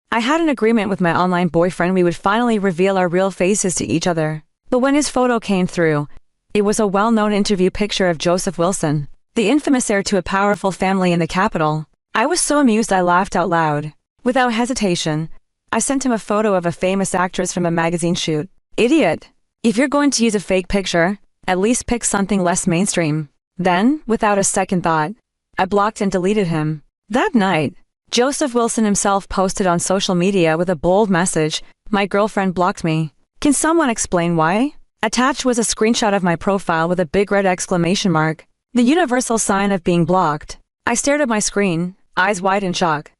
I had an agreement with my online boyfriend we would finally reveal our real faces to each other. But when his photo came through, it was a well-known interview picture of Joseph Wilson, the infamous heir to a powerful family in the capital. I was so amused I laughed out loud. Without hesitation, I sent him a photo of a famous actress from a magazine shoot. Idiot! If you're going to use a fake picture, at least pick something less mainstream. Then, without a second thought, I blocked and deleted him. That night, Joseph Wilson himself posted on social media with a bold message, "My girlfriend blocked me. Can someone explain why?" Attached was a screenshot of my profile with a big red exclamation mark, the universal sign of being blocked. I stared at my screen, eyes wide in shock.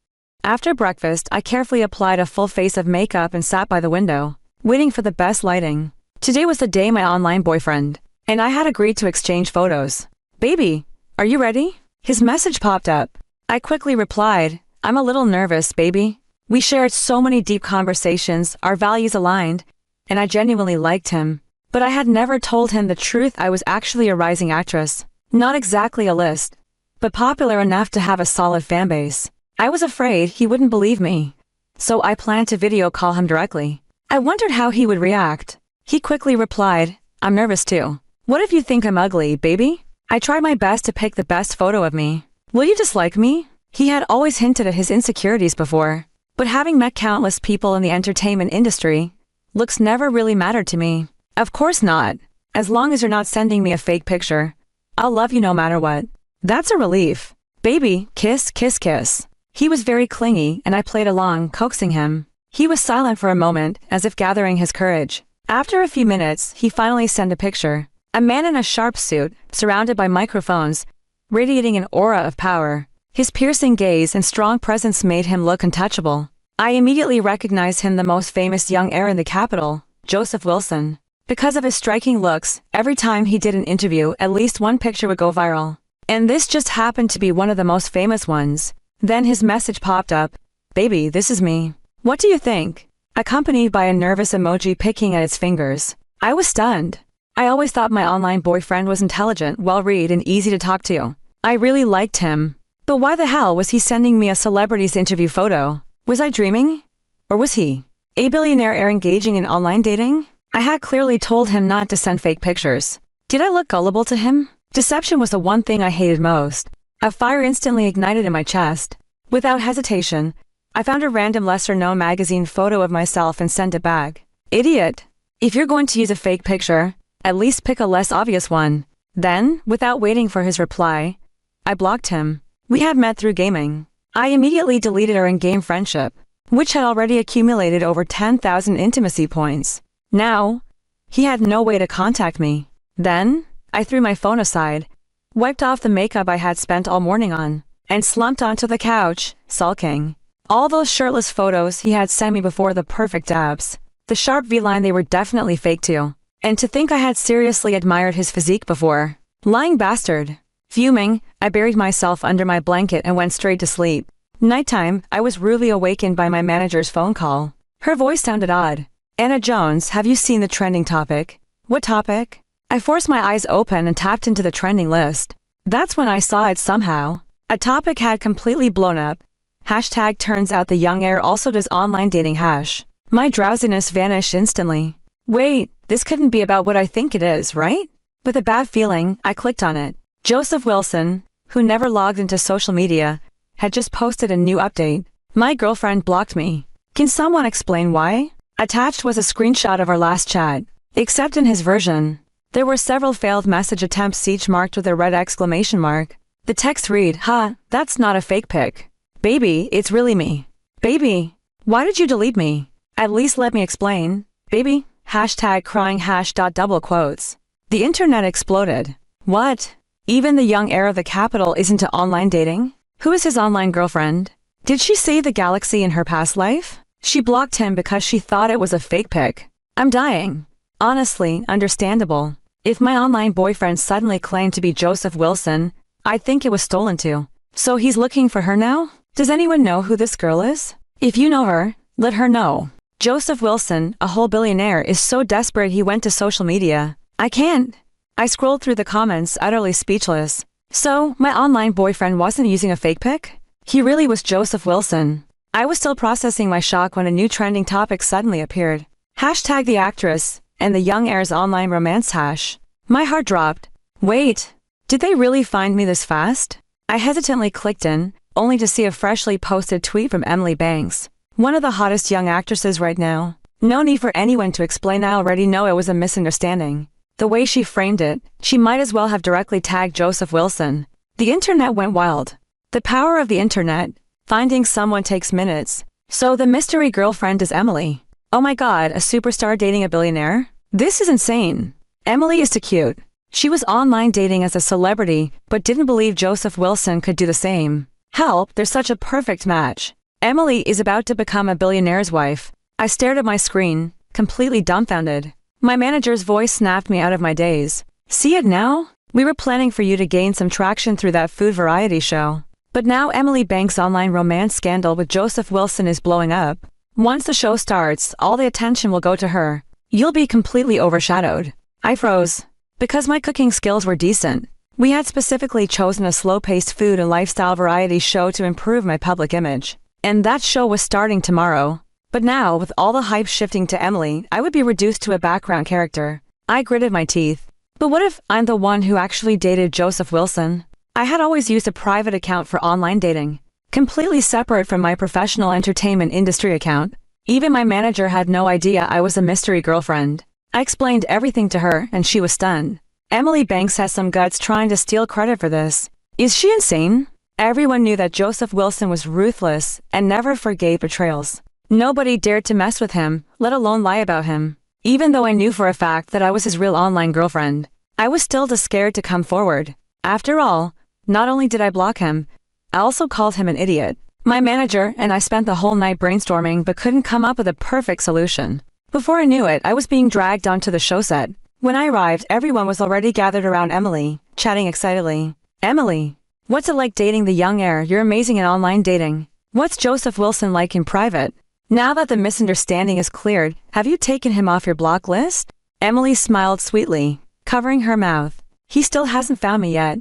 After breakfast, I carefully applied a full face of makeup and sat by the window, waiting for the best lighting. Today was the day my online boyfriend and I had agreed to exchange photos. "Baby, are you ready?" His message popped up. I quickly replied, "I'm a little nervous, baby." We shared so many deep conversations, our values aligned, and I genuinely liked him. But I had never told him the truth. I was actually a rising actress. Not exactly a list, but popular enough to have a solid fanbase. I was afraid he wouldn't believe me, so I planned to video call him directly. I wondered how he would react. He quickly replied, "I'm nervous too. What if you think I'm ugly, baby?" I tried my best to pick the best photo of me. "Will you dislike me?" He had always hinted at his insecurities before, but having met countless people in the entertainment industry, looks never really mattered to me. "Of course not. As long as you're not sending me a fake picture, I'll love you no matter what." That's a relief. "Baby, kiss, kiss, kiss." He was very clingy and I played along, coaxing him. He was silent for a moment, as if gathering his courage. After a few minutes, he finally sent a picture. A man in a sharp suit, surrounded by microphones, radiating an aura of power. His piercing gaze and strong presence made him look untouchable. I immediately recognized him, the most famous young heir in the capital, Joseph Wilson. Because of his striking looks, every time he did an interview, at least one picture would go viral. And this just happened to be one of the most famous ones. Then his message popped up, "Baby, this is me. What do you think?" Accompanied by a nervous emoji picking at its fingers. I was stunned. I always thought my online boyfriend was intelligent, well-read, and easy to talk to. I really liked him. But why the hell was he sending me a celebrity's interview photo? Was I dreaming? Or was he a billionaire heir engaging in online dating? I had clearly told him not to send fake pictures. Did I look gullible to him? Deception was the one thing I hated most. A fire instantly ignited in my chest. Without hesitation, I found a random lesser-known magazine photo of myself and sent it back. "Idiot! If you're going to use a fake picture, at least pick a less obvious one." Then, without waiting for his reply, I blocked him. We had met through gaming. I immediately deleted our in-game friendship, which had already accumulated over 10,000 intimacy points. Now, he had no way to contact me. Then, I threw my phone aside, wiped off the makeup I had spent all morning on, and slumped onto the couch, sulking. All those shirtless photos he had sent me before, the perfect abs, the sharp V-line, they were definitely fake too. And to think I had seriously admired his physique before. Lying bastard. Fuming, I buried myself under my blanket and went straight to sleep. Nighttime, I was rudely awakened by my manager's phone call. Her voice sounded odd. "Anna Jones, have you seen the trending topic?" "What topic?" I forced my eyes open and tapped into the trending list. That's when I saw it somehow. A topic had completely blown up. Hashtag turns out the young heir also does online dating hash. My drowsiness vanished instantly. Wait, this couldn't be about what I think it is, right? With a bad feeling, I clicked on it. Joseph Wilson, who never logged into social media, had just posted a new update. "My girlfriend blocked me. Can someone explain why?" Attached was a screenshot of our last chat. Except in his version, there were several failed message attempts, each marked with a red exclamation mark. The text read, "Ha, that's not a fake pic. Baby, it's really me. Baby, why did you delete me? At least let me explain. Baby, hashtag crying hash dot double quotes." The internet exploded. What? Even the young heir of the capital is into online dating? Who is his online girlfriend? Did she save the galaxy in her past life? She blocked him because she thought it was a fake pic. I'm dying. Honestly, understandable. If my online boyfriend suddenly claimed to be Joseph Wilson, I'd think it was stolen too. So he's looking for her now? Does anyone know who this girl is? If you know her, let her know. Joseph Wilson, a whole billionaire, is so desperate he went to social media. I can't. I scrolled through the comments, utterly speechless. So, my online boyfriend wasn't using a fake pic? He really was Joseph Wilson. I was still processing my shock when a new trending topic suddenly appeared. Hashtag the actress and the young heir's online romance hash. My heart dropped. Wait, did they really find me this fast? I hesitantly clicked in, only to see a freshly posted tweet from Emily Banks, one of the hottest young actresses right now. No need for anyone to explain, I already know it was a misunderstanding. The way she framed it, she might as well have directly tagged Joseph Wilson. The internet went wild. The power of the internet. Finding someone takes minutes. So the mystery girlfriend is Emily. Oh my god, a superstar dating a billionaire? This is insane. Emily is too cute. She was online dating as a celebrity, but didn't believe Joseph Wilson could do the same. Help, there's such a perfect match. Emily is about to become a billionaire's wife. I stared at my screen, completely dumbfounded. My manager's voice snapped me out of my daze. See it now? We were planning for you to gain some traction through that food variety show. But now Emily Banks' online romance scandal with Joseph Wilson is blowing up. Once the show starts, all the attention will go to her. You'll be completely overshadowed. I froze. Because my cooking skills were decent. We had specifically chosen a slow-paced food and lifestyle variety show to improve my public image. And that show was starting tomorrow. But now, with all the hype shifting to Emily, I would be reduced to a background character. I gritted my teeth. But what if I'm the one who actually dated Joseph Wilson? I had always used a private account for online dating, completely separate from my professional entertainment industry account. Even my manager had no idea I was a mystery girlfriend. I explained everything to her, and she was stunned. Emily Banks has some guts trying to steal credit for this. Is she insane? Everyone knew that Joseph Wilson was ruthless and never forgave betrayals. Nobody dared to mess with him, let alone lie about him. Even though I knew for a fact that I was his real online girlfriend, I was still too scared to come forward. After all, not only did I block him, I also called him an idiot. My manager and I spent the whole night brainstorming but couldn't come up with a perfect solution. Before I knew it, I was being dragged onto the show set. When I arrived, everyone was already gathered around Emily, chatting excitedly. Emily, what's it like dating the young heir? You're amazing at online dating. What's Joseph Wilson like in private? Now that the misunderstanding is cleared, have you taken him off your block list? Emily smiled sweetly, covering her mouth. He still hasn't found me yet.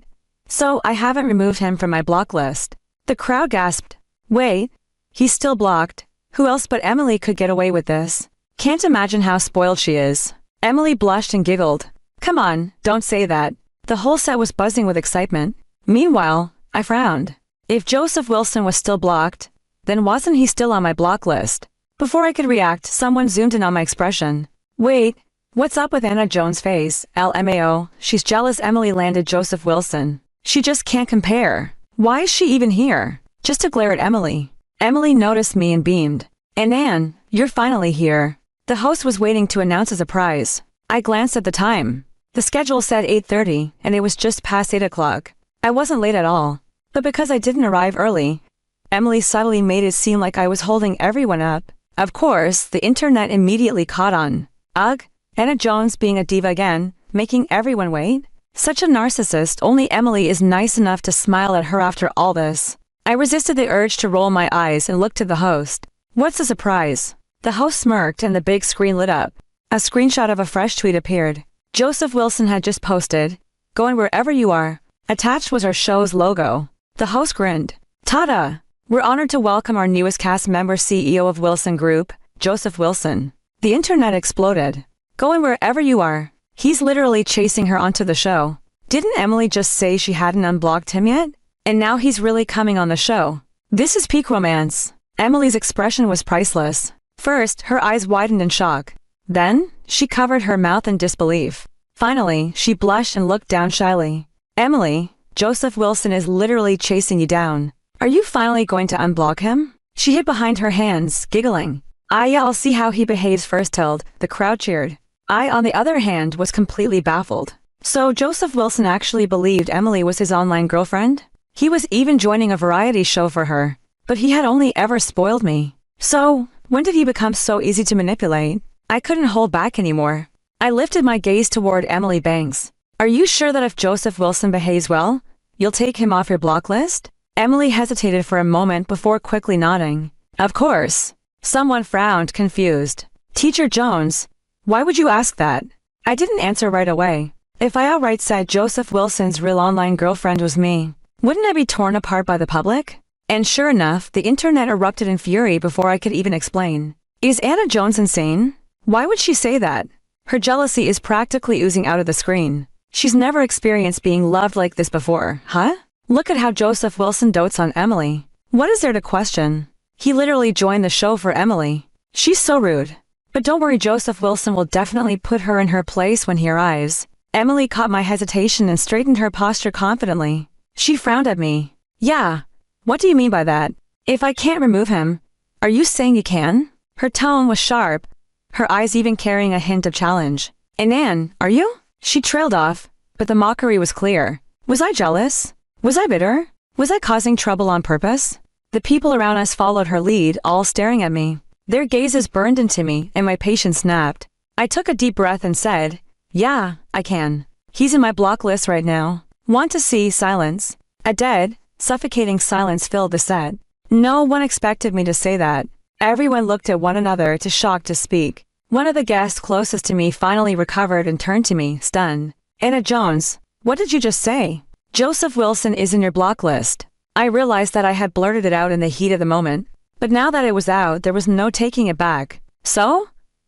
So I haven't removed him from my block list. The crowd gasped. Wait, he's still blocked. Who else but Emily could get away with this? Can't imagine how spoiled she is. Emily blushed and giggled. Come on, don't say that. The whole set was buzzing with excitement. Meanwhile, I frowned. If Joseph Wilson was still blocked, then wasn't he still on my block list? Before I could react, someone zoomed in on my expression. Wait, what's up with Anna Jones' face? LMAO, she's jealous Emily landed Joseph Wilson. She just can't compare. Why is she even here? Just to glare at Emily. Emily noticed me and beamed. And Anne, you're finally here. The host was waiting to announce a surprise. I glanced at the time. The schedule said 8:30, and it was just past 8 o'clock. I wasn't late at all. But because I didn't arrive early, Emily subtly made it seem like I was holding everyone up. Of course, the internet immediately caught on. Ugh, Anna Jones being a diva again, making everyone wait? Such a narcissist, only Emily is nice enough to smile at her after all this. I resisted the urge to roll my eyes and looked to the host. What's the surprise? The host smirked and the big screen lit up. A screenshot of a fresh tweet appeared. Joseph Wilson had just posted, "Going wherever you are." Attached was our show's logo. The host grinned. Ta-da! We're honored to welcome our newest cast member, CEO of Wilson Group, Joseph Wilson. The internet exploded. Going wherever you are. He's literally chasing her onto the show. Didn't Emily just say she hadn't unblocked him yet? And now he's really coming on the show. This is peak romance. Emily's expression was priceless. First, her eyes widened in shock. Then, she covered her mouth in disbelief. Finally, she blushed and looked down shyly. Emily, Joseph Wilson is literally chasing you down. Are you finally going to unblock him? She hid behind her hands, giggling. Yeah, I'll see how he behaves first, Hild. The crowd cheered. I, on the other hand, was completely baffled. So Joseph Wilson actually believed Emily was his online girlfriend? He was even joining a variety show for her. But he had only ever spoiled me. So, when did he become so easy to manipulate? I couldn't hold back anymore. I lifted my gaze toward Emily Banks. Are you sure that if Joseph Wilson behaves well, you'll take him off your block list? Emily hesitated for a moment before quickly nodding. Of course. Someone frowned, confused. Teacher Jones, why would you ask that? I didn't answer right away. If I outright said Joseph Wilson's real online girlfriend was me, wouldn't I be torn apart by the public? And sure enough, the internet erupted in fury before I could even explain. Is Anna Jones insane? Why would she say that? Her jealousy is practically oozing out of the screen. She's never experienced being loved like this before, huh? Look at how Joseph Wilson dotes on Emily. What is there to question? He literally joined the show for Emily. She's so rude. But don't worry, Joseph Wilson will definitely put her in her place when he arrives. Emily caught my hesitation and straightened her posture confidently. She frowned at me. Yeah. What do you mean by that? If I can't remove him, are you saying you can? Her tone was sharp, her eyes even carrying a hint of challenge. And Anne, are you? She trailed off, but the mockery was clear. Was I jealous? Was I bitter? Was I causing trouble on purpose? The people around us followed her lead, all staring at me. Their gazes burned into me, and my patience snapped. I took a deep breath and said, yeah, I can. He's in my block list right now. Want to see? Silence. A dead, suffocating silence filled the set. No one expected me to say that. Everyone looked at one another, too shocked to speak. One of the guests closest to me finally recovered and turned to me, stunned. Anna Jones, what did you just say? Joseph Wilson is in your block list. I realized that I had blurted it out in the heat of the moment, but now that it was out, there was no taking it back. So?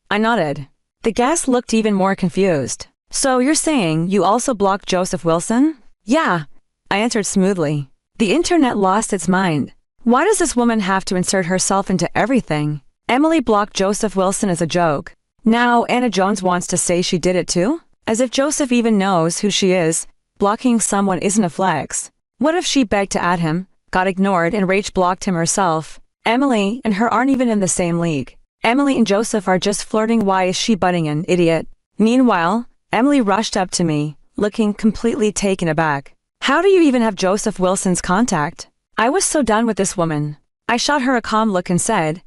I nodded. The guest looked even more confused. So you're saying you also blocked Joseph Wilson? Yeah, I answered smoothly. The internet lost its mind. Why does this woman have to insert herself into everything? Emily blocked Joseph Wilson as a joke. Now Anna Jones wants to say she did it too? As if Joseph even knows who she is. Blocking someone isn't a flex. What if she begged to add him, got ignored, and rage blocked him herself? Emily and her aren't even in the same league. Emily and Joseph are just flirting. Why is she butting in, idiot? Meanwhile, Emily rushed up to me, looking completely taken aback. How do you even have Joseph Wilson's contact? I was so done with this woman. I shot her a calm look and said,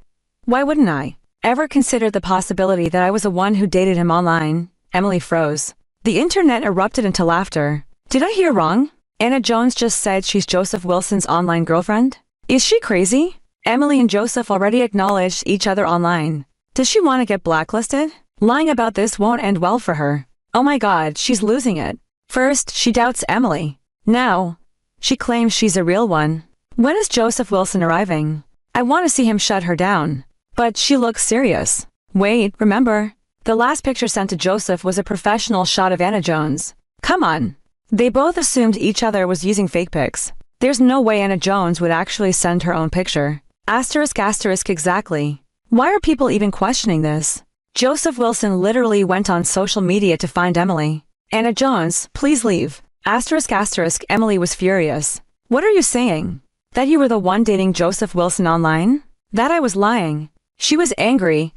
why wouldn't I? Ever consider the possibility that I was the one who dated him online? Emily froze. The internet erupted into laughter. Did I hear wrong? Anna Jones just said she's Joseph Wilson's online girlfriend? Is she crazy? Emily and Joseph already acknowledged each other online. Does she want to get blacklisted? Lying about this won't end well for her. Oh my God, she's losing it. First, she doubts Emily. Now, she claims she's a real one. When is Joseph Wilson arriving? I want to see him shut her down. But she looks serious. Wait, remember? The last picture sent to Joseph was a professional shot of Anna Jones. Come on. They both assumed each other was using fake pics. There's no way Anna Jones would actually send her own picture. Asterisk asterisk exactly. Why are people even questioning this? Joseph Wilson literally went on social media to find Emily. Anna Jones, please leave. Asterisk asterisk. Emily was furious. What are you saying? That you were the one dating Joseph Wilson online? That I was lying. She was angry,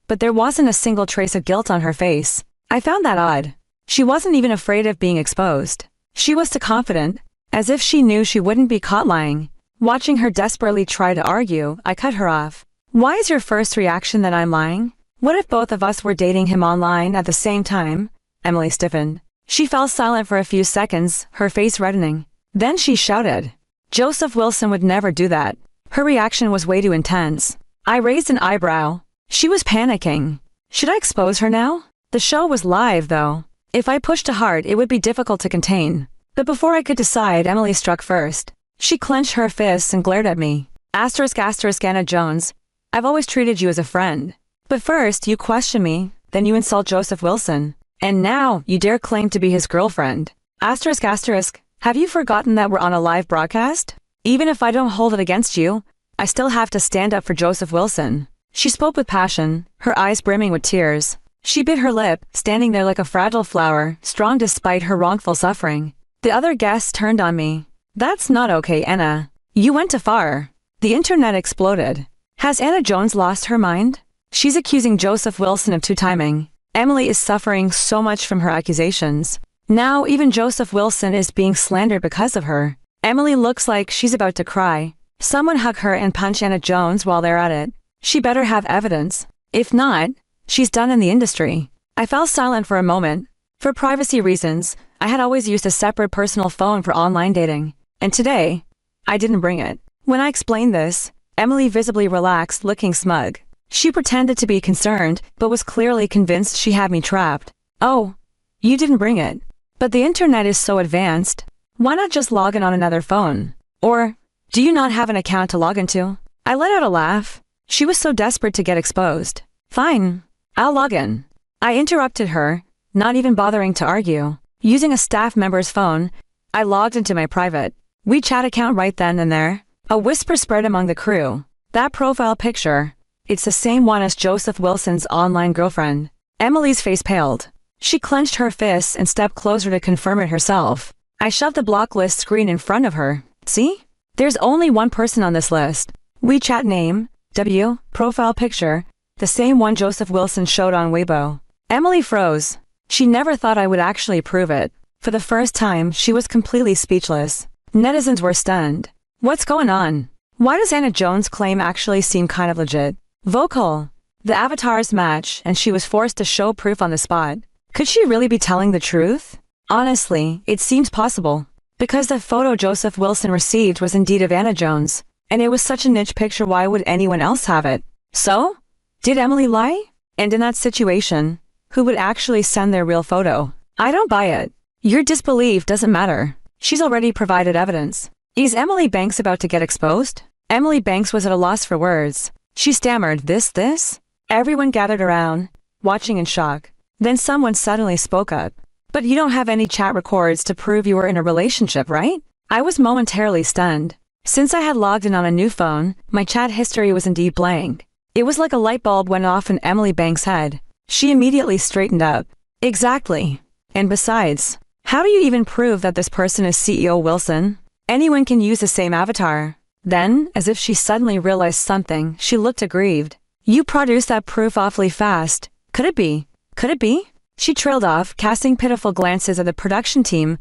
but there wasn't a single trace of guilt on her face. I found that odd. She wasn't even afraid of being exposed. She was too confident, as if she knew she wouldn't be caught lying. Watching her desperately try to argue, I cut her off. Why is your first reaction that I'm lying? What if both of us were dating him online at the same time? Emily stiffened. She fell silent for a few seconds, her face reddening. Then she shouted. Joseph Wilson would never do that. Her reaction was way too intense. I raised an eyebrow. She was panicking. Should I expose her now? The show was live, though. If I pushed too hard, it would be difficult to contain. But before I could decide, Emily struck first. She clenched her fists and glared at me. Asterisk asterisk. Anna Jones, I've always treated you as a friend. But first, you question me, then you insult Joseph Wilson. And now, you dare claim to be his girlfriend. Asterisk asterisk. Have you forgotten that we're on a live broadcast? Even if I don't hold it against you, I still have to stand up for Joseph Wilson. She spoke with passion, her eyes brimming with tears. She bit her lip, standing there like a fragile flower, strong despite her wrongful suffering. The other guests turned on me. That's not okay, Anna. You went too far. The internet exploded. Has Anna Jones lost her mind? She's accusing Joseph Wilson of two-timing. Emily is suffering so much from her accusations. Now even Joseph Wilson is being slandered because of her. Emily looks like she's about to cry. Someone hug her and punch Anna Jones while they're at it. She better have evidence. If not, she's done in the industry. I fell silent for a moment. For privacy reasons, I had always used a separate personal phone for online dating. And today, I didn't bring it. When I explained this, Emily visibly relaxed, looking smug. She pretended to be concerned, but was clearly convinced she had me trapped. Oh, you didn't bring it. But the internet is so advanced. Why not just log in on another phone? Or, Do you not have an account to log into? I let out a laugh. She was so desperate to get exposed. Fine. I'll log in. I interrupted her, not even bothering to argue. Using a staff member's phone, I logged into my private WeChat account right then and there. A whisper spread among the crew. That profile picture, it's the same one as Joseph Wilson's online girlfriend. Emily's face paled. She clenched her fists and stepped closer to confirm it herself. I shoved the block list screen in front of her. See? There's only one person on this list. WeChat name, W, profile picture, the same one Joseph Wilson showed on Weibo. Emily froze. She never thought I would actually prove it. For the first time, she was completely speechless. Netizens were stunned. What's going on? Why does Anna Jones' claim actually seem kind of legit? Vocal. The avatars match, and she was forced to show proof on the spot. Could she really be telling the truth? Honestly, it seemed possible. Because the photo Joseph Wilson received was indeed of Anna Jones, and it was such a niche picture, why would anyone else have it? So? Did Emily lie? And in that situation, who would actually send their real photo? I don't buy it. Your disbelief doesn't matter. She's already provided evidence. Is Emily Banks about to get exposed? Emily Banks was at a loss for words. She stammered, this? Everyone gathered around, watching in shock. Then someone suddenly spoke up. But you don't have any chat records to prove you were in a relationship, right? I was momentarily stunned. Since I had logged in on a new phone, my chat history was indeed blank. It was like a light bulb went off in Emily Banks' head. She immediately straightened up. Exactly. And besides, how do you even prove that this person is CEO Wilson? Anyone can use the same avatar. Then, as if she suddenly realized something, she looked aggrieved. You produced that proof awfully fast. Could it be? Could it be? She trailed off, casting pitiful glances at the production team,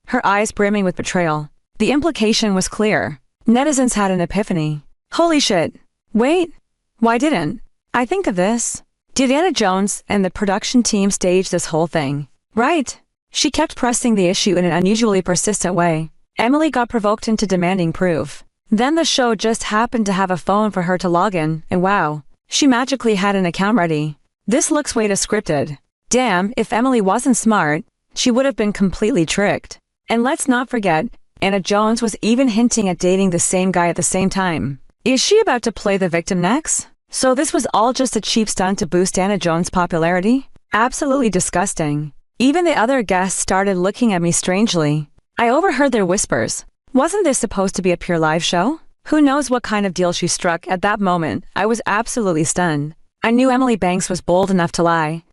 her eyes brimming with betrayal. The implication was clear. Netizens had an epiphany. Holy shit. Wait. Why didn't I think of this? Did Anna Jones and the production team stage this whole thing? Right. She kept pressing the issue in an unusually persistent way. Emily got provoked into demanding proof. Then the show just happened to have a phone for her to log in, and wow, she magically had an account ready. This looks way too scripted. Damn, if Emily wasn't smart, she would have been completely tricked. And let's not forget, Anna Jones was even hinting at dating the same guy at the same time. Is she about to play the victim next? So this was all just a cheap stunt to boost Anna Jones' popularity? Absolutely disgusting. Even the other guests started looking at me strangely. I overheard their whispers. Wasn't this supposed to be a pure live show? Who knows what kind of deal she struck at that moment? I was absolutely stunned. I knew Emily Banks was bold enough to lie,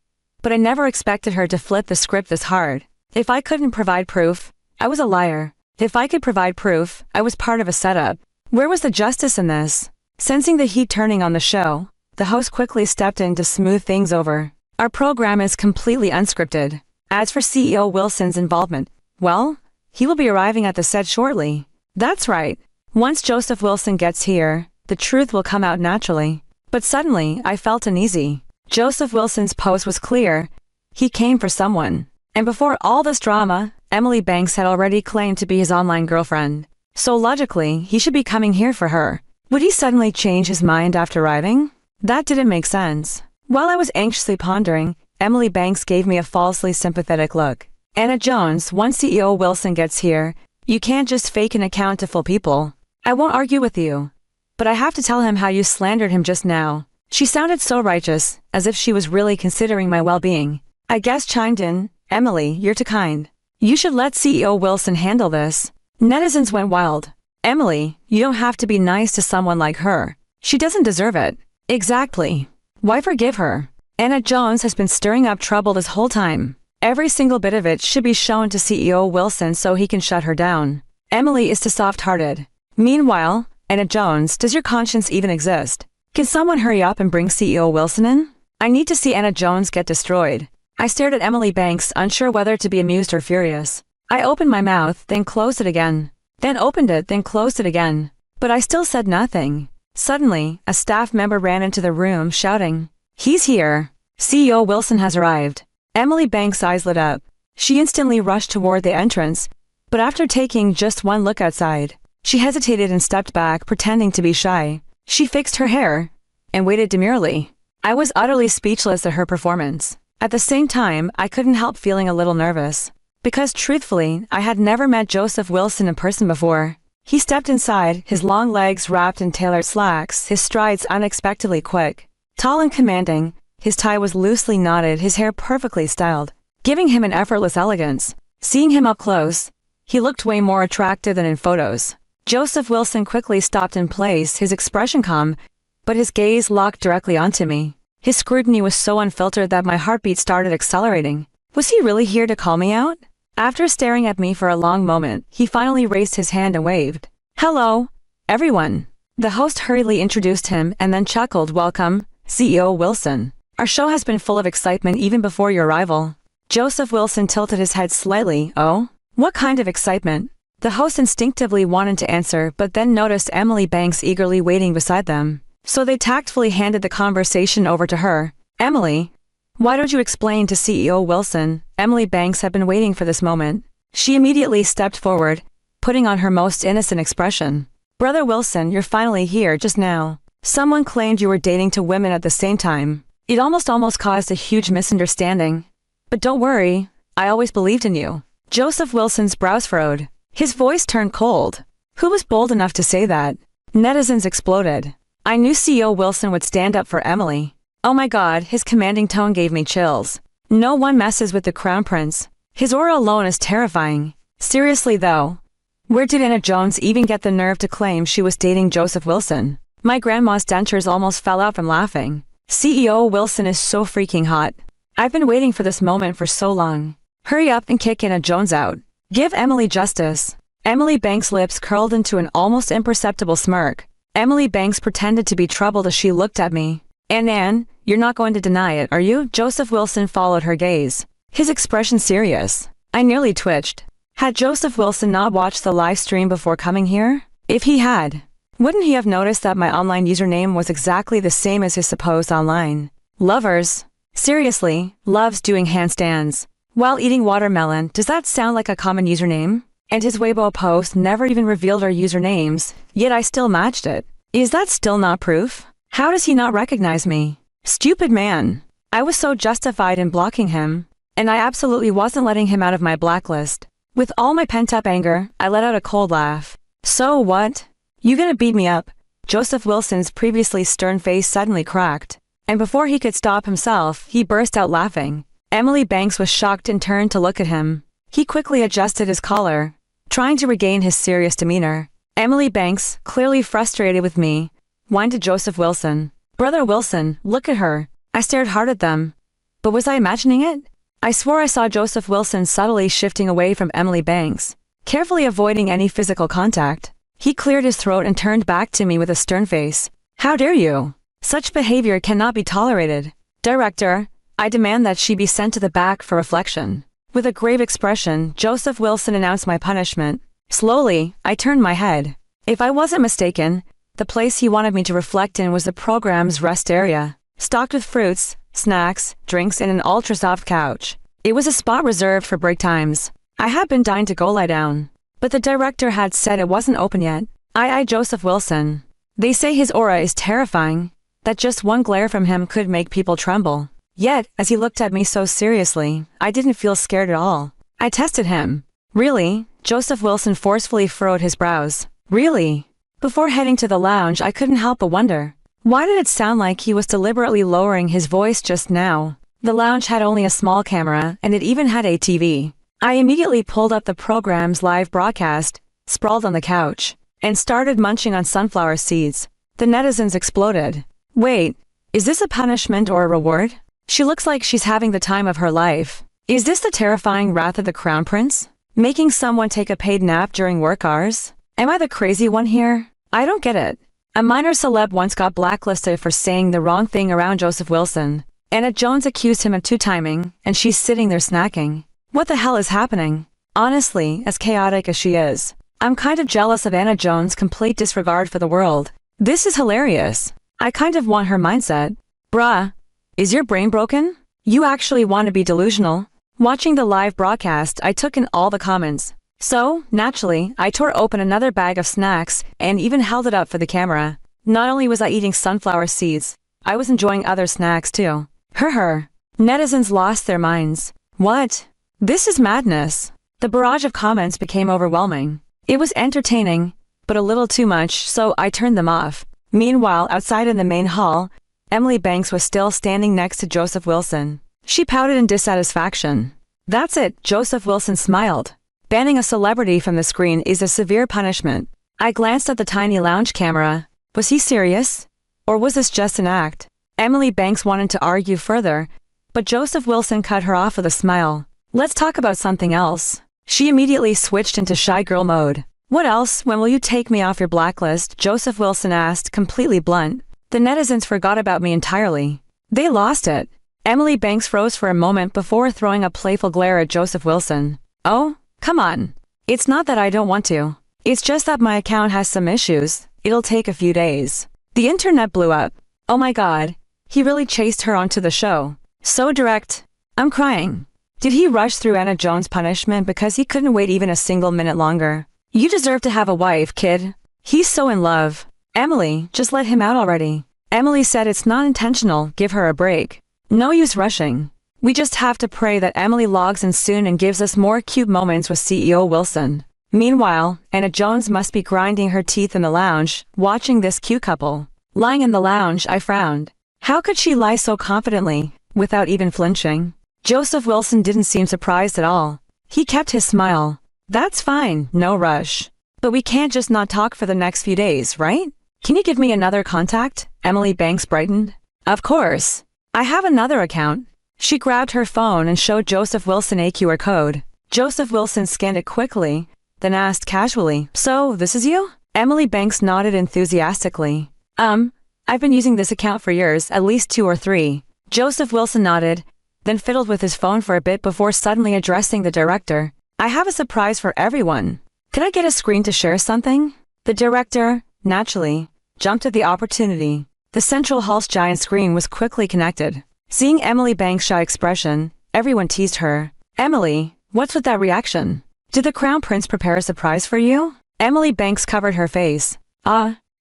but I never expected her to flip the script this hard. If I couldn't provide proof, I was a liar. If I could provide proof, I was part of a setup. Where was the justice in this? Sensing the heat turning on the show, the host quickly stepped in to smooth things over. Our program is completely unscripted. As for CEO Wilson's involvement, well, he will be arriving at the set shortly. That's right. Once Joseph Wilson gets here, the truth will come out naturally. But suddenly, I felt uneasy. Joseph Wilson's post was clear. He came for someone. And before all this drama, Emily Banks had already claimed to be his online girlfriend. So logically, he should be coming here for her. Would he suddenly change his mind after arriving? That didn't make sense. While I was anxiously pondering, Emily Banks gave me a falsely sympathetic look. Anna Jones, once CEO Wilson gets here, you can't just fake an account to fool people. I won't argue with you. But I have to tell him how you slandered him just now. She sounded so righteous, as if she was really considering my well-being. I guess chimed in, Emily, you're too kind. You should let CEO Wilson handle this. Netizens went wild. Emily, you don't have to be nice to someone like her. She doesn't deserve it. Exactly. Why forgive her? Anna Jones has been stirring up trouble this whole time. Every single bit of it should be shown to CEO Wilson so he can shut her down. Emily is too soft-hearted. Meanwhile, Anna Jones, does your conscience even exist? Can someone hurry up and bring CEO Wilson in? I need to see Anna Jones get destroyed. I stared at Emily Banks, unsure whether to be amused or furious. I opened my mouth, then closed it again. Then opened it, then closed it again. But I still said nothing. Suddenly, a staff member ran into the room, shouting, "He's here! CEO Wilson has arrived." Emily Banks' eyes lit up. She instantly rushed toward the entrance, but after taking just one look outside, she hesitated and stepped back, pretending to be shy. She fixed her hair and waited demurely. I was utterly speechless at her performance. At the same time, I couldn't help feeling a little nervous. Because truthfully, I had never met Joseph Wilson in person before. He stepped inside, his long legs wrapped in tailored slacks, his strides unexpectedly quick. Tall and commanding, his tie was loosely knotted, his hair perfectly styled, giving him an effortless elegance. Seeing him up close, he looked way more attractive than in photos. Joseph Wilson quickly stopped in place, his expression calm, but his gaze locked directly onto me. His scrutiny was so unfiltered that my heartbeat started accelerating. Was he really here to call me out? After staring at me for a long moment, he finally raised his hand and waved. "Hello, everyone." The host hurriedly introduced him and then chuckled, "Welcome, CEO Wilson. Our show has been full of excitement even before your arrival." Joseph Wilson tilted his head slightly. "Oh? What kind of excitement?" The host instinctively wanted to answer, but then noticed Emily Banks eagerly waiting beside them. So they tactfully handed the conversation over to her. "Emily, why don't you explain to CEO Wilson?" Emily Banks had been waiting for this moment. She immediately stepped forward, putting on her most innocent expression. "Brother Wilson, you're finally here just now. Someone claimed you were dating two women at the same time. It almost caused a huge misunderstanding. But don't worry, I always believed in you." Joseph Wilson's brows furrowed. His voice turned cold. Who was bold enough to say that? Netizens exploded. I knew CEO Wilson would stand up for Emily. Oh my God, his commanding tone gave me chills. No one messes with the crown prince. His aura alone is terrifying. Seriously though, where did Anna Jones even get the nerve to claim she was dating Joseph Wilson? My grandma's dentures almost fell out from laughing. CEO Wilson is so freaking hot. I've been waiting for this moment for so long. Hurry up and kick Anna Jones out. Give Emily justice. Emily Banks' lips curled into an almost imperceptible smirk. Emily Banks pretended to be troubled as she looked at me. Anne, you're not going to deny it, are you?" Joseph Wilson followed her gaze, his expression serious. I nearly twitched. Had Joseph Wilson not watched the live stream before coming here? If he had, wouldn't he have noticed that my online username was exactly the same as his supposed online? Lovers. Seriously, loves doing handstands while eating watermelon. Does that sound like a common username? And his Weibo post never even revealed our usernames, yet I still matched it. Is that still not proof? How does he not recognize me? Stupid man. I was so justified in blocking him, and I absolutely wasn't letting him out of my blacklist. With all my pent-up anger, I let out a cold laugh. "So what? You gonna beat me up?" Joseph Wilson's previously stern face suddenly cracked, and before he could stop himself, he burst out laughing. Emily Banks was shocked and turned to look at him. He quickly adjusted his collar, trying to regain his serious demeanor. Emily Banks, clearly frustrated with me, whined to Joseph Wilson. "Brother Wilson, look at her." I stared hard at them. But was I imagining it? I swore I saw Joseph Wilson subtly shifting away from Emily Banks, carefully avoiding any physical contact. He cleared his throat and turned back to me with a stern face. "How dare you? Such behavior cannot be tolerated. Director, I demand that she be sent to the back for reflection." With a grave expression, Joseph Wilson announced my punishment. Slowly, I turned my head. If I wasn't mistaken, the place he wanted me to reflect in was the program's rest area, stocked with fruits, snacks, drinks, and an ultra-soft couch. It was a spot reserved for break times. I had been dying to go lie down, but the director had said it wasn't open yet. I eyed Joseph Wilson. They say his aura is terrifying, that just one glare from him could make people tremble. Yet, as he looked at me so seriously, I didn't feel scared at all. I tested him. "Really?" Joseph Wilson forcefully furrowed his brows. "Really?" Before heading to the lounge, I couldn't help but wonder. Why did it sound like he was deliberately lowering his voice just now? The lounge had only a small camera, and it even had a TV. I immediately pulled up the program's live broadcast, sprawled on the couch, and started munching on sunflower seeds. The netizens exploded. "Wait, is this a punishment or a reward? She looks like she's having the time of her life. Is this the terrifying wrath of the crown prince? Making someone take a paid nap during work hours? Am I the crazy one here? I don't get it." A minor celeb once got blacklisted for saying the wrong thing around Joseph Wilson. Anna Jones accused him of two-timing, and she's sitting there snacking. What the hell is happening? Honestly, as chaotic as she is, I'm kind of jealous of Anna Jones' complete disregard for the world. This is hilarious. I kind of want her mindset. Bruh, is your brain broken? You actually want to be delusional? Watching the live broadcast, I took in all the comments. So, naturally, I tore open another bag of snacks and even held it up for the camera. Not only was I eating sunflower seeds, I was enjoying other snacks too. Her. Netizens lost their minds. What? This is madness. The barrage of comments became overwhelming. It was entertaining, but a little too much, so I turned them off. Meanwhile, outside in the main hall, Emily Banks was still standing next to Joseph Wilson. She pouted in dissatisfaction. That's it, Joseph Wilson smiled. Banning a celebrity from the screen is a severe punishment. I glanced at the tiny lounge camera. Was he serious? Or was this just an act? Emily Banks wanted to argue further, but Joseph Wilson cut her off with a smile. Let's talk about something else. She immediately switched into shy girl mode. What else? When will you take me off your blacklist? Joseph Wilson asked, completely blunt. The netizens forgot about me entirely. They lost it. Emily Banks froze for a moment before throwing a playful glare at Joseph Wilson. Oh, come on. It's not that I don't want to. It's just that my account has some issues. It'll take a few days. The internet blew up. Oh my god. He really chased her onto the show. So direct. I'm crying. Did he rush through Anna Jones' punishment because he couldn't wait even a single minute longer? You deserve to have a wife, kid. He's so in love. Emily, just let him out already. Emily said it's not intentional, give her a break. No use rushing. We just have to pray that Emily logs in soon and gives us more cute moments with CEO Wilson. Meanwhile, Anna Jones must be grinding her teeth in the lounge, watching this cute couple. Lying in the lounge, I frowned. How could she lie so confidently, without even flinching? Joseph Wilson didn't seem surprised at all. He kept his smile. That's fine, no rush. But we can't just not talk for the next few days, right? Can you give me another contact? Emily Banks brightened. Of course. I have another account. She grabbed her phone and showed Joseph Wilson a QR code. Joseph Wilson scanned it quickly, then asked casually, So, this is you? Emily Banks nodded enthusiastically. I've been using this account for years, at least 2 or 3. Joseph Wilson nodded, then fiddled with his phone for a bit before suddenly addressing the director. I have a surprise for everyone. Could I get a screen to share something? The director, naturally, jumped at the opportunity. The central hall's giant screen was quickly connected. Seeing Emily Banks' shy expression, everyone teased her. Emily, what's with that reaction? Did the Crown Prince prepare a surprise for you? Emily Banks covered her face.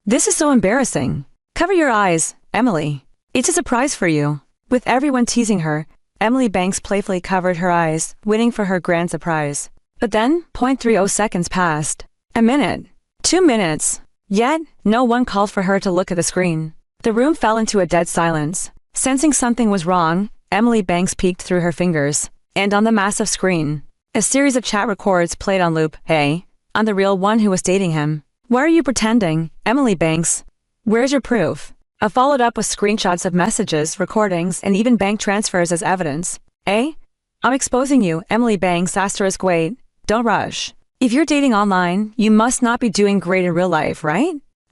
This is so embarrassing. Cover your eyes, Emily. It's a surprise for you. With everyone teasing her, Emily Banks playfully covered her eyes, waiting for her grand surprise. But then, 0.30 seconds passed. A minute. 2 minutes. Yet, no one called for her to look at the screen. The room fell into a dead silence. Sensing something was wrong, Emily Banks peeked through her fingers. And on the massive screen, a series of chat records played on loop. Hey, I'm the real one who was dating him. Why are you pretending, Emily Banks? Where's your proof? I followed up with screenshots of messages, recordings, and even bank transfers as evidence. I'm exposing you, Emily Banks, *. Wait, don't rush. If you're dating online, you must not be doing great in real life, right? *.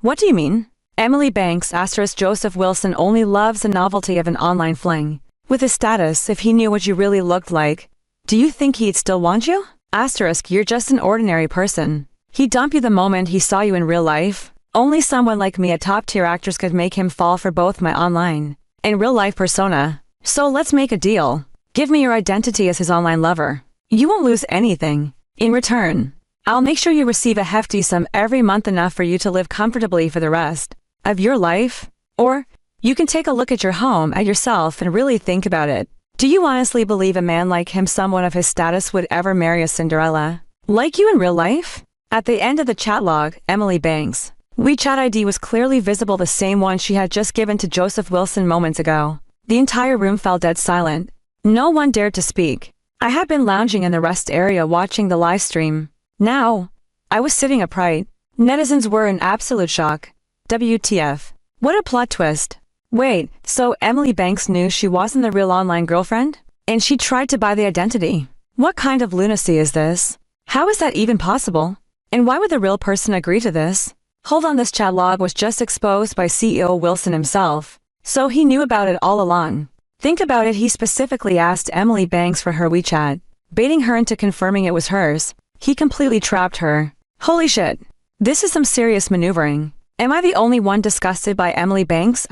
What do you mean? Emily Banks, *. Joseph Wilson only loves the novelty of an online fling. With his status, if he knew what you really looked like, do you think he'd still want you? *. You're just an ordinary person. He'd dump you the moment he saw you in real life. Only someone like me, a top-tier actress, could make him fall for both my online and real-life persona. So let's make a deal. Give me your identity as his online lover. You won't lose anything. In return, I'll make sure you receive a hefty sum every month, enough for you to live comfortably for the rest of your life. Or, you can take a look at your home, at yourself, and really think about it. Do you honestly believe a man like him, someone of his status, would ever marry a Cinderella like you in real life? At the end of the chat log, Emily Banks' WeChat ID was clearly visible, the same one she had just given to Joseph Wilson moments ago. The entire room fell dead silent. No one dared to speak. I had been lounging in the rest area watching the live stream. Now, I was sitting upright. Netizens were in absolute shock. WTF. What a plot twist. Wait, so Emily Banks knew she wasn't the real online girlfriend? And she tried to buy the identity? What kind of lunacy is this? How is that even possible? And why would the real person agree to this? Hold on, this chat log was just exposed by CEO Wilson himself. So he knew about it all along. Think about it, he specifically asked Emily Banks for her WeChat, baiting her into confirming it was hers. He completely trapped her. Holy shit. This is some serious maneuvering. Am I the only one disgusted by Emily Banks, ***?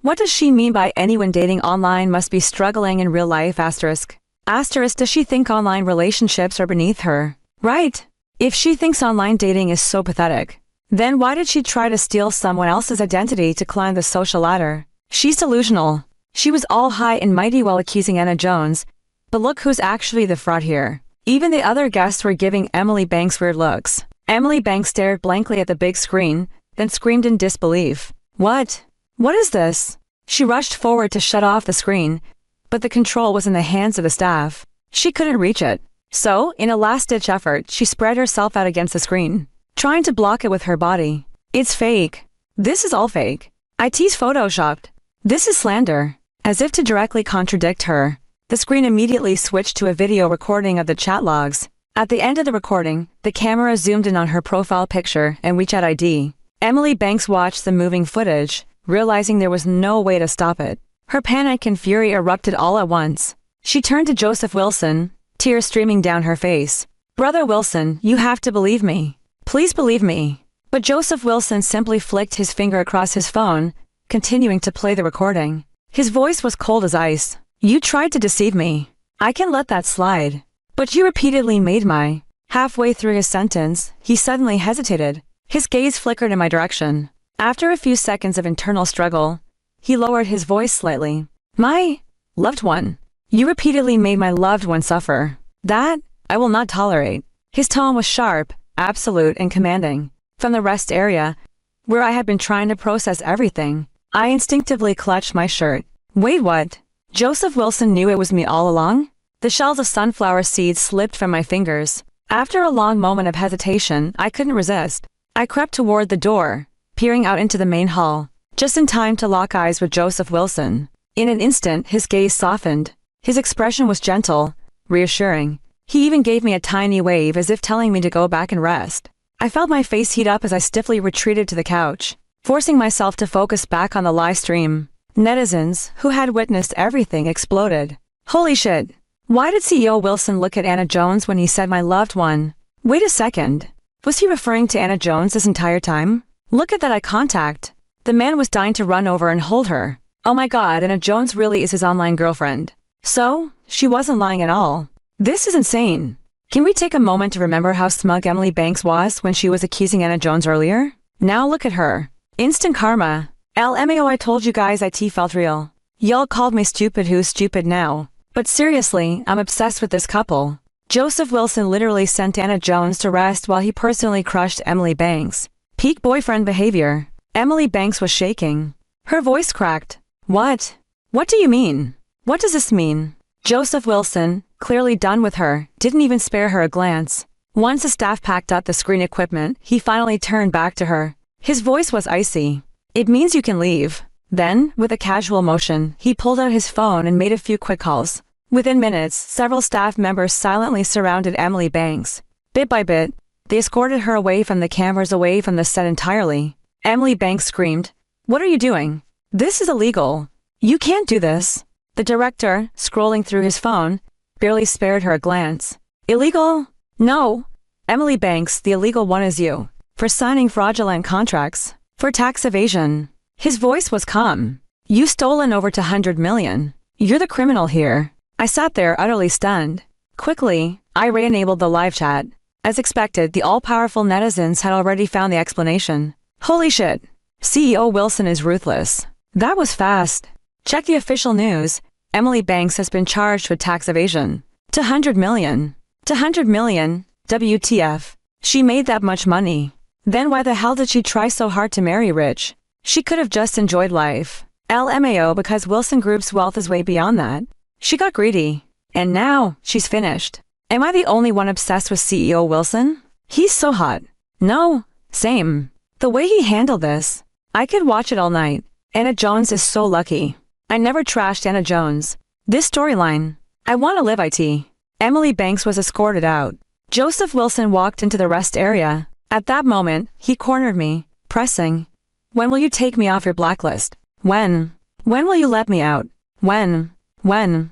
What does she mean by anyone dating online must be struggling in real life, ***? Does she think online relationships are beneath her? Right. If she thinks online dating is so pathetic, then why did she try to steal someone else's identity to climb the social ladder? She's delusional. She was all high and mighty while accusing Anna Jones, but look who's actually the fraud here. Even the other guests were giving Emily Banks weird looks. Emily Banks stared blankly at the big screen, then screamed in disbelief. What? What is this? She rushed forward to shut off the screen, but the control was in the hands of the staff. She couldn't reach it. So, in a last-ditch effort, she spread herself out against the screen, trying to block it with her body. It's fake. This is all fake. IT's photoshopped. This is slander. As if to directly contradict her, the screen immediately switched to a video recording of the chat logs. At the end of the recording, the camera zoomed in on her profile picture and WeChat ID. Emily Banks watched the moving footage, realizing there was no way to stop it. Her panic and fury erupted all at once. She turned to Joseph Wilson, tears streaming down her face. Brother Wilson, you have to believe me. Please believe me. But Joseph Wilson simply flicked his finger across his phone, continuing to play the recording. His voice was cold as ice. You tried to deceive me. I can let that slide. But you repeatedly made my... Halfway through his sentence, he suddenly hesitated. His gaze flickered in my direction. After a few seconds of internal struggle, he lowered his voice slightly. My loved one. You repeatedly made my loved one suffer. That, I will not tolerate. His tone was sharp, absolute, and commanding. From the rest area, where I had been trying to process everything, I instinctively clutched my shirt. Wait, what? Joseph Wilson knew it was me all along? The shells of sunflower seeds slipped from my fingers. After a long moment of hesitation, I couldn't resist. I crept toward the door, peering out into the main hall, just in time to lock eyes with Joseph Wilson. In an instant, his gaze softened. His expression was gentle, reassuring. He even gave me a tiny wave as if telling me to go back and rest. I felt my face heat up as I stiffly retreated to the couch, forcing myself to focus back on the live stream. Netizens, who had witnessed everything, exploded. Holy shit! Why did CEO Wilson look at Anna Jones when he said my loved one? Wait a second. Was he referring to Anna Jones this entire time? Look at that eye contact. The man was dying to run over and hold her. Oh my god, Anna Jones really is his online girlfriend. So, she wasn't lying at all. This is insane. Can we take a moment to remember how smug Emily Banks was when she was accusing Anna Jones earlier? Now look at her. Instant karma. LMAO, I told you guys IT felt real. Y'all called me stupid. Who's stupid now? But seriously, I'm obsessed with this couple. Joseph Wilson literally sent Anna Jones to rest while he personally crushed Emily Banks. Peak boyfriend behavior. Emily Banks was shaking. Her voice cracked. What? What do you mean? What does this mean? Joseph Wilson, clearly done with her, didn't even spare her a glance. Once the staff packed up the screen equipment, he finally turned back to her. His voice was icy. It means you can leave. Then, with a casual motion, he pulled out his phone and made a few quick calls. Within minutes, several staff members silently surrounded Emily Banks. Bit by bit, they escorted her away from the cameras, away from the set entirely. Emily Banks screamed, "What are you doing? This is illegal. You can't do this." The director, scrolling through his phone, barely spared her a glance. Illegal? No. Emily Banks, the illegal one is you. For signing fraudulent contracts. For tax evasion. His voice was calm. You've stolen over 200 million. You're the criminal here. I sat there utterly stunned. Quickly, I re-enabled the live chat. As expected, the all-powerful netizens had already found the explanation. Holy shit. CEO Wilson is ruthless. That was fast. Check the official news. Emily Banks has been charged with tax evasion. 200 million. 200 million. WTF. She made that much money. Then why the hell did she try so hard to marry rich? She could have just enjoyed life. LMAO, because Wilson Group's wealth is way beyond that. She got greedy. And now, she's finished. Am I the only one obsessed with CEO Wilson? He's so hot. No, same. The way he handled this. I could watch it all night. Anna Jones is so lucky. I never trashed Anna Jones. This storyline. I want to live IT. Emily Banks was escorted out. Joseph Wilson walked into the rest area. At that moment, he cornered me, pressing. When will you take me off your blacklist? When? When will you let me out? When? When?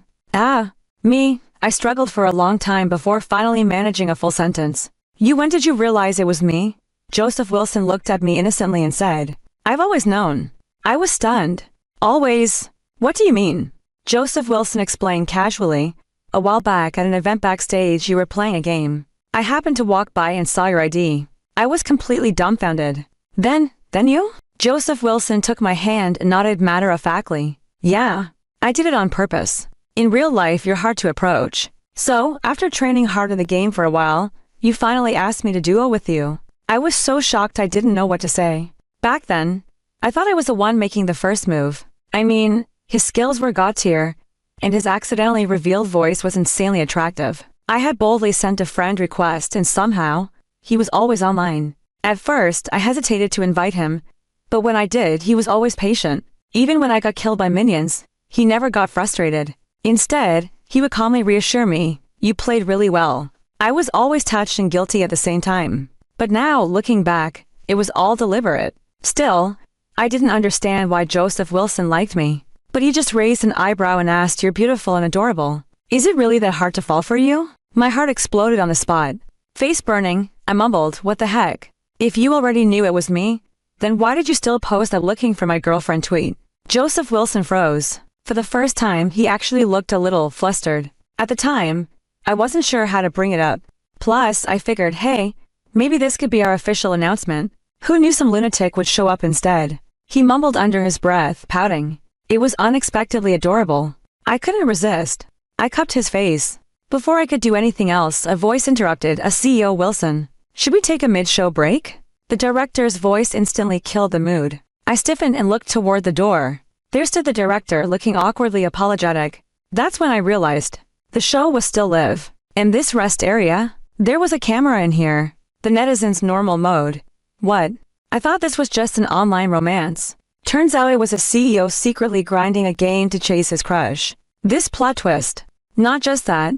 Me. I struggled for a long time before finally managing a full sentence. When did you realize it was me? Joseph Wilson looked at me innocently and said, I've always known. I was stunned. Always. What do you mean? Joseph Wilson explained casually. A while back at an event backstage you were playing a game. I happened to walk by and saw your ID. I was completely dumbfounded. Then you? Joseph Wilson took my hand and nodded matter-of-factly. Yeah. I did it on purpose. In real life you're hard to approach. So, after training hard in the game for a while, you finally asked me to duo with you. I was so shocked I didn't know what to say. Back then, I thought I was the one making the first move. I mean, his skills were god tier, and his accidentally revealed voice was insanely attractive. I had boldly sent a friend request and somehow, he was always online. At first, I hesitated to invite him, but when I did, he was always patient. Even when I got killed by minions, he never got frustrated. Instead, he would calmly reassure me, "You played really well." I was always touched and guilty at the same time. But now, looking back, it was all deliberate. Still, I didn't understand why Joseph Wilson liked me. But he just raised an eyebrow and asked, "You're beautiful and adorable. Is it really that hard to fall for you?" My heart exploded on the spot. Face burning, I mumbled, "What the heck? If you already knew it was me, then why did you still post that looking for my girlfriend tweet?" Joseph Wilson froze. For the first time, he actually looked a little flustered. At the time, I wasn't sure how to bring it up. Plus, I figured, hey, maybe this could be our official announcement. Who knew some lunatic would show up instead? He mumbled under his breath, pouting. It was unexpectedly adorable. I couldn't resist. I cupped his face. Before I could do anything else, a voice interrupted, a CEO Wilson. "Should we take a mid-show break?" The director's voice instantly killed the mood. I stiffened and looked toward the door. There stood the director, looking awkwardly apologetic. That's when I realized. The show was still live. In this rest area, there was a camera in here. The netizens' normal mode. What? I thought this was just an online romance. Turns out it was a CEO secretly grinding a game to chase his crush. This plot twist. Not just that.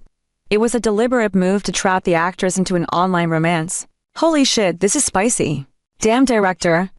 It was a deliberate move to trap the actors into an online romance. Holy shit, this is spicy. Damn director.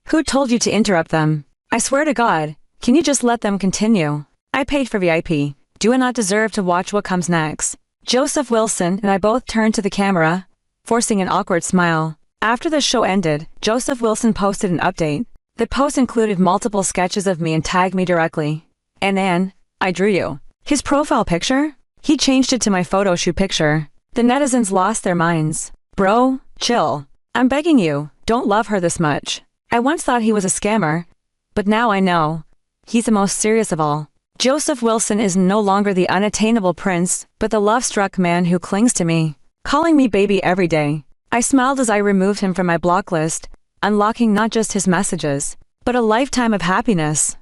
Who told you to interrupt them? I swear to God, can you just let them continue? I paid for VIP. Do I not deserve to watch what comes next? Joseph Wilson and I both turned to the camera, forcing an awkward smile. After the show ended, Joseph Wilson posted an update. The post included multiple sketches of me and tagged me directly. And then, I drew you. His profile picture? He changed it to my photo shoot picture. The netizens lost their minds. Bro, chill. I'm begging you, don't love her this much. I once thought he was a scammer, but now I know. He's the most serious of all. Joseph Wilson is no longer the unattainable prince, but the love-struck man who clings to me, calling me baby every day. I smiled as I removed him from my block list, unlocking not just his messages, but a lifetime of happiness.